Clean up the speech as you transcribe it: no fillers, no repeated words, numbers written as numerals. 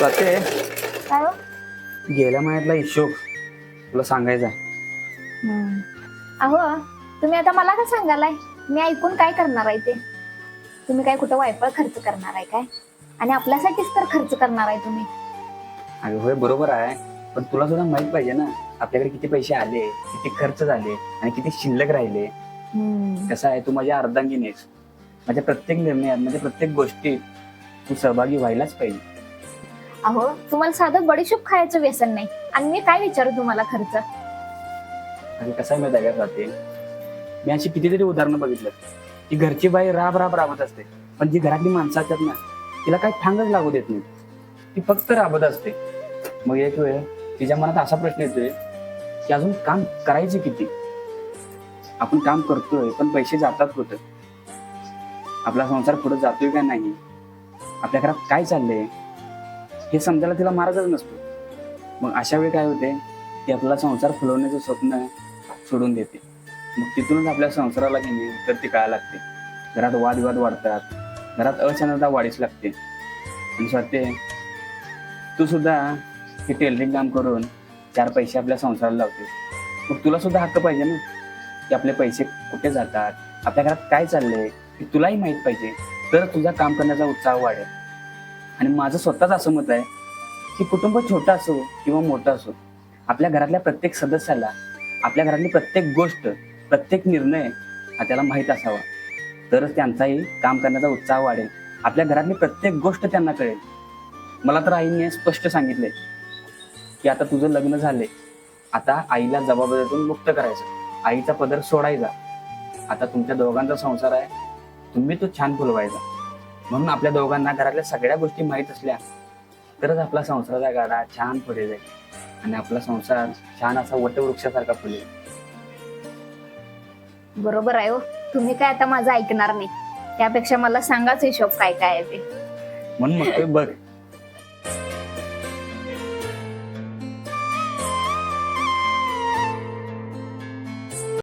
ते काय हो? गेल्या महिन्यातला हिशोब तुला सांगायचा आहे. अहो, तुम्ही आता मला का सांगालाय? मी ऐकून काय करणार आहे ते? तुम्ही काय कुठं वायफळ खर्च करणार आहे काय? आणि आपल्यासाठीच तर खर्च करणार आहे तुम्ही. अगं होय बरोबर आहे, पण तुला सुद्धा माहित पाहिजे ना आपल्याकडे किती पैसे आले, किती खर्च झाले आणि किती शिल्लक राहिले. कसं आहे, तू माझ्या अर्धांगिनी आहेस. माझ्या प्रत्येक निर्णयात, म्हणजे प्रत्येक गोष्टीत तू सहभागी व्हायलाच पाहिजे. अहो, तुम्हाला साधं बडीशोप खायचं व्यसन नाही आणि मी काय विचारू तुम्हाला खर्च? आणि कसं आहे माहिती आहे का स्वाती, मी अशी कितीतरी उदाहरणं बघितलं की घरची बाई राब राब राबत असते, पण जी घरातली माणसं असतात ना तिला काही ठांगच लागू देत नाही, ती फक्त राबत असते. मग एक वेळ तिच्या मनात असा प्रश्न येतोय की अजून काम करायचे किती? आपण काम करतोय पण पैसे जातात कुठं? आपला संसार पुढे जातोय का नाही? आपल्या घरात काय चाललंय हे समजायला तिला मार्गच नसतो. मग अशा वेळी काय होते, ती आपला संसार फुलवण्याचं स्वप्न सोडून देते. मग तिथूनच आपल्या संसाराला घेणे तर ती कळायला लागते. घरात वादविवाद वाढतात, घरात अशांतता वाढीस लागते. आणि स्वाती, तू सुद्धा हे टेलरिंग काम करून 4 पैसे आपल्या संसाराला लावते. मग तुला सुद्धा हक्क पाहिजे ना की आपले पैसे कुठे जातात, आपल्या घरात काय चाललंय हे तुलाही माहित पाहिजे. तर तुझा काम करण्याचा उत्साह वाढेल. आणि माझं स्वतःच असं मत आहे की कुटुंब छोटं असो किंवा मोठं असो, आपल्या घरातल्या प्रत्येक सदस्याला आपल्या घरातली प्रत्येक गोष्ट, प्रत्येक निर्णय हा त्याला माहीत असावा. तरच त्यांचाही काम करण्याचा उत्साह वाढेल. आपल्या घरातली प्रत्येक गोष्ट त्यांना कळेल. मला तर आईने स्पष्ट सांगितलंय की आता तुझं लग्न झालंय, आता आईला जबाबदारीतून मुक्त करायचं, आईचा पदर सोडायचा. आता तुमच्या दोघांचा संसार आहे, तुम्ही तो छान फुलवायचा. म्हणून आपल्या दोघांना घरातल्या सगळ्या गोष्टी माहीत असल्या तरच आपला संसाराचा गाडा छान पुढे जाईल आणि आपला संसार छान असा वटवृक्षासारखा फुलेल. बरोबर आहे हो. तुम्ही काय आता माझं ऐकणार नाही. त्यापेक्षा मला सांगाच हिशोब काय काय आहे ते. म्हणून मग ते बघ,